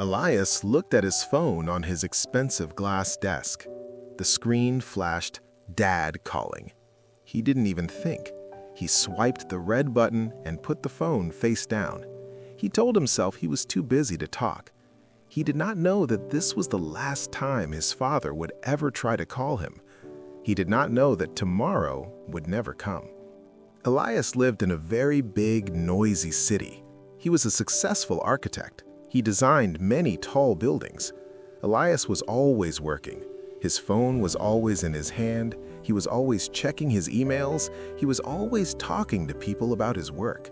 Elias looked at his phone on his expensive glass desk. The screen flashed "Dad calling." He didn't even think. He swiped the red button and put the phone face down. He told himself he was too busy to talk. He did not know that this was the last time his father would ever try to call him. He did not know that tomorrow would never come. Elias lived in a very big, noisy city. He was a successful architect. He designed many tall buildings. Elias was always working. His phone was always in his hand. He was always checking his emails. He was always talking to people about his work.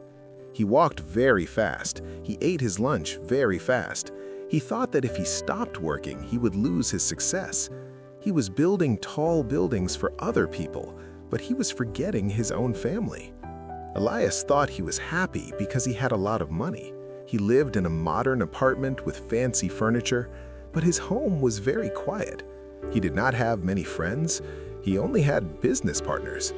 He walked very fast. He ate his lunch very fast. He thought that if he stopped working, he would lose his success. He was building tall buildings for other people, but he was forgetting his own family. Elias thought he was happy because he had a lot of money. He lived in a modern apartment with fancy furniture, but his home was very quiet. He did not have many friends. He only had business partners.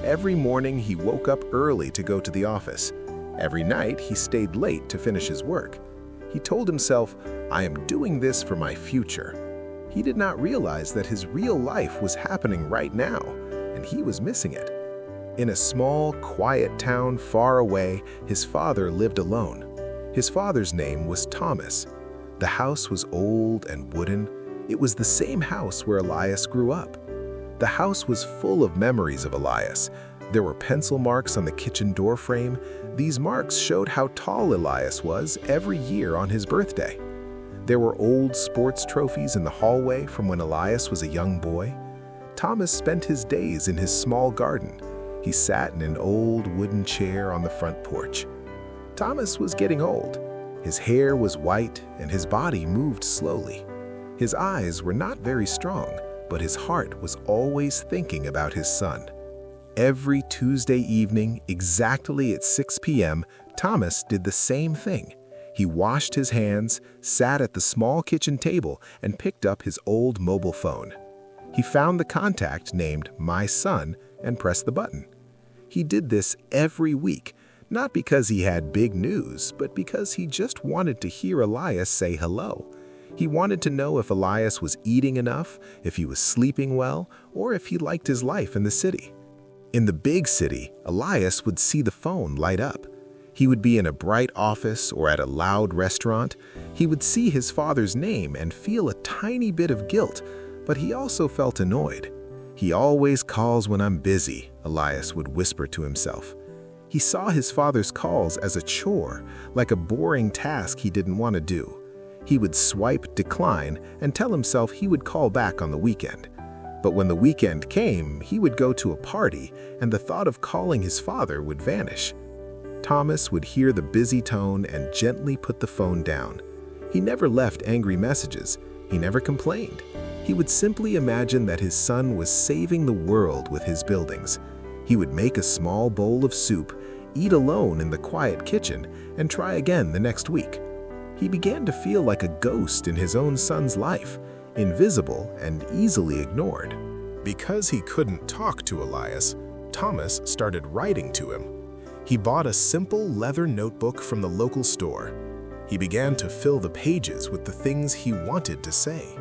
Every morning he woke up early to go to the office. Every night he stayed late to finish his work. He told himself, "I am doing this for my future." He did not realize that his real life was happening right now, and he was missing it. In a small, quiet town far away, his father lived alone. His father's name was Thomas. The house was old and wooden. It was the same house where Elias grew up. The house was full of memories of Elias. There were pencil marks on the kitchen door frame. These marks showed how tall Elias was every year on his birthday. There were old sports trophies in the hallway from when Elias was a young boy. Thomas spent his days in his small garden. He sat in an old wooden chair on the front porch. Thomas was getting old. His hair was white and his body moved slowly. His eyes were not very strong, but his heart was always thinking about his son. Every Tuesday evening, exactly at 6 p.m., Thomas did the same thing. He washed his hands, sat at the small kitchen table, and picked up his old mobile phone. He found the contact named My Son and pressed the button. He did this every week, not because he had big news, but because he just wanted to hear Elias say hello. He wanted to know if Elias was eating enough, if he was sleeping well, or if he liked his life in the city. In the big city, Elias would see the phone light up. He would be in a bright office or at a loud restaurant. He would see his father's name and feel a tiny bit of guilt, but he also felt annoyed. "He always calls when I'm busy," Elias would whisper to himself. He saw his father's calls as a chore, like a boring task he didn't want to do. He would swipe decline and tell himself he would call back on the weekend. But when the weekend came, he would go to a party, and the thought of calling his father would vanish. Thomas would hear the busy tone and gently put the phone down. He never left angry messages. He never complained. He would simply imagine that his son was saving the world with his buildings. He would make a small bowl of soup, eat alone in the quiet kitchen, and try again the next week. He began to feel like a ghost in his own son's life, invisible and easily ignored. Because he couldn't talk to Elias, Thomas started writing to him. He bought a simple leather notebook from the local store. He began to fill the pages with the things he wanted to say.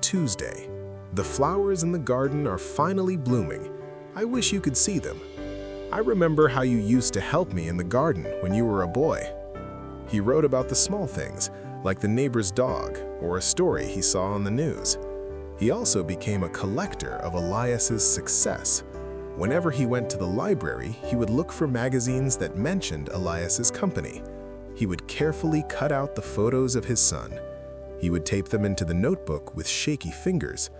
Tuesday. The flowers in the garden are finally blooming. I wish you could see them. I remember how you used to help me in the garden when you were a boy. He wrote about the small things, like the neighbor's dog or a story he saw on the news. He also became a collector of Elias's success. Whenever he went to the library, he would look for magazines that mentioned Elias's company. He would carefully cut out the photos of his son. He would tape them into the notebook with shaky fingers.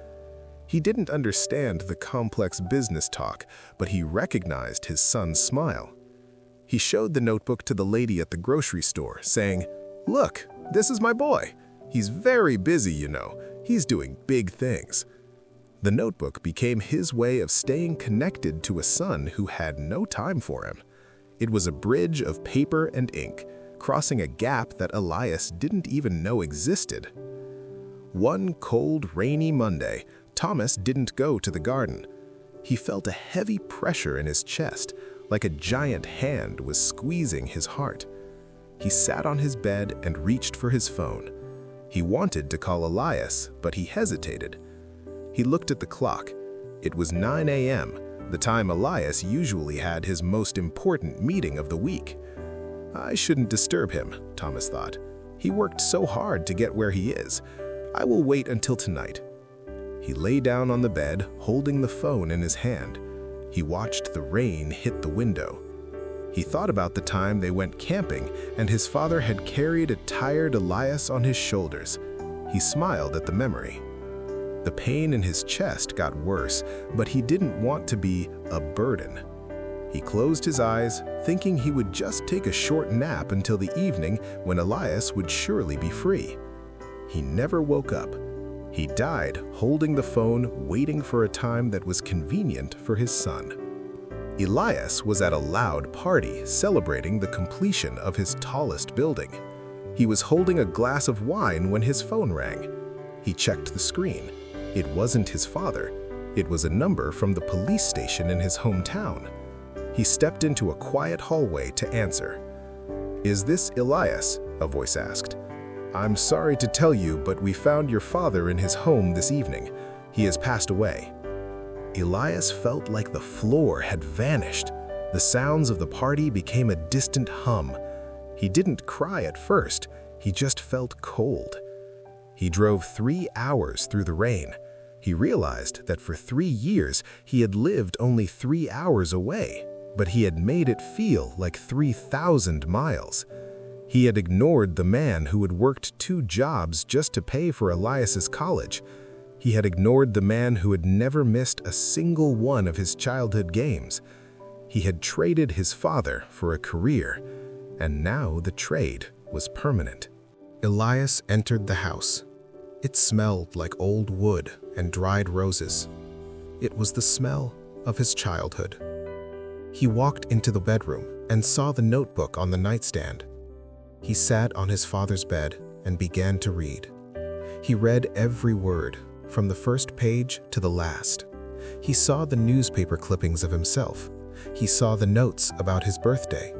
He didn't understand the complex business talk, but he recognized his son's smile. He showed the notebook to the lady at the grocery store, saying, "Look, this is my boy. He's very busy, you know. He's doing big things." The notebook became his way of staying connected to a son who had no time for him. It was a bridge of paper and ink, crossing a gap that Elias didn't even know existed. One cold, rainy Monday, Thomas didn't go to the garden. He felt a heavy pressure in his chest, like a giant hand was squeezing his heart. He sat on his bed and reached for his phone. He wanted to call Elias, but he hesitated. He looked at the clock. It was 9 a.m., the time Elias usually had his most important meeting of the week. I shouldn't disturb him, Thomas thought. He worked so hard to get where he is. I will wait until tonight. He lay down on the bed, holding the phone in his hand. He watched the rain hit the window. He thought about the time they went camping and his father had carried a tired Elias on his shoulders. He smiled at the memory. The pain in his chest got worse, but he didn't want to be a burden. He closed his eyes, thinking he would just take a short nap until the evening when Elias would surely be free. He never woke up. He died holding the phone, waiting for a time that was convenient for his son. Elias was at a loud party celebrating the completion of his tallest building. He was holding a glass of wine when his phone rang. He checked the screen. It wasn't his father. It was a number from the police station in his hometown. He stepped into a quiet hallway to answer. "Is this Elias?" a voice asked. "I'm sorry to tell you, but we found your father in his home this evening. He has passed away." Elias felt like the floor had vanished. The sounds of the party became a distant hum. He didn't cry at first, he just felt cold. He drove 3 hours through the rain. He realized that for 3 years he had lived only 3 hours away, but he had made it feel like 3,000 miles. He had ignored the man who had worked 2 jobs just to pay for Elias's college. He had ignored the man who had never missed a single one of his childhood games. He had traded his father for a career, and now the trade was permanent. Elias entered the house. It smelled like old wood and dried roses. It was the smell of his childhood. He walked into the bedroom and saw the notebook on the nightstand. He sat on his father's bed and began to read. He read every word, from the first page to the last. He saw the newspaper clippings of himself. He saw the notes about his birthday.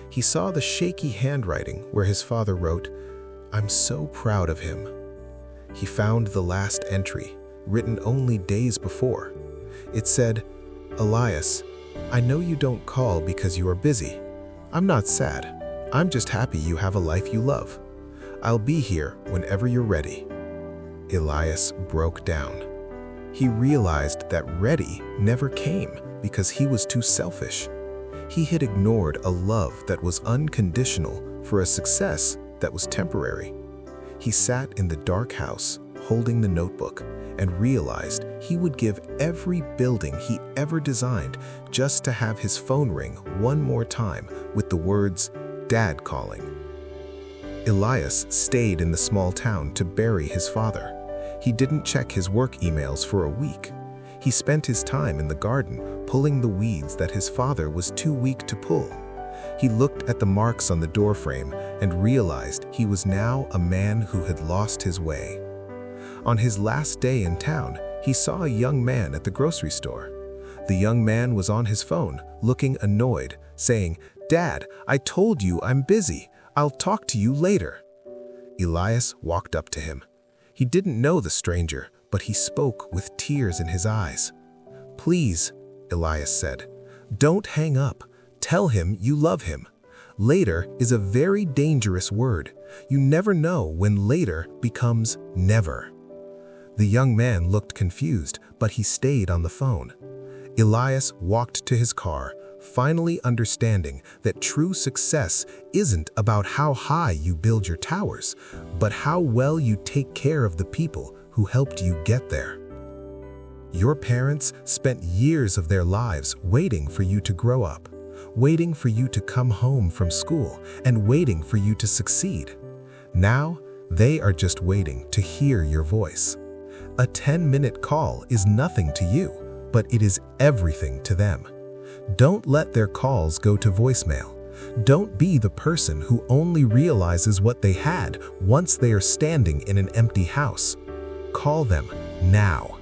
He saw the shaky handwriting where his father wrote, "I'm so proud of him." He found the last entry, written only days before. It said, "Elias, I know you don't call because you are busy. I'm not sad. I'm just happy you have a life you love. I'll be here whenever you're ready." Elias broke down. He realized that ready never came because he was too selfish. He had ignored a love that was unconditional for a success that was temporary. He sat in the dark house, holding the notebook, and realized he would give every building he ever designed just to have his phone ring one more time with the words, "Dad calling." Elias stayed in the small town to bury his father. He didn't check his work emails for a week. He spent his time in the garden pulling the weeds that his father was too weak to pull. He looked at the marks on the doorframe and realized he was now a man who had lost his way. On his last day in town, he saw a young man at the grocery store. The young man was on his phone, looking annoyed, saying, "Dad, I told you I'm busy. I'll talk to you later." Elias walked up to him. He didn't know the stranger, but he spoke with tears in his eyes. "Please," Elias said, "don't hang up. Tell him you love him. Later is a very dangerous word. You never know when later becomes never." The young man looked confused, but he stayed on the phone. Elias walked to his car, finally understanding that true success isn't about how high you build your towers, but how well you take care of the people who helped you get there. Your parents spent years of their lives waiting for you to grow up, waiting for you to come home from school, and waiting for you to succeed. Now, they are just waiting to hear your voice. A 10-minute call is nothing to you, but it is everything to them. Don't let their calls go to voicemail. Don't be the person who only realizes what they had once they are standing in an empty house. Call them now.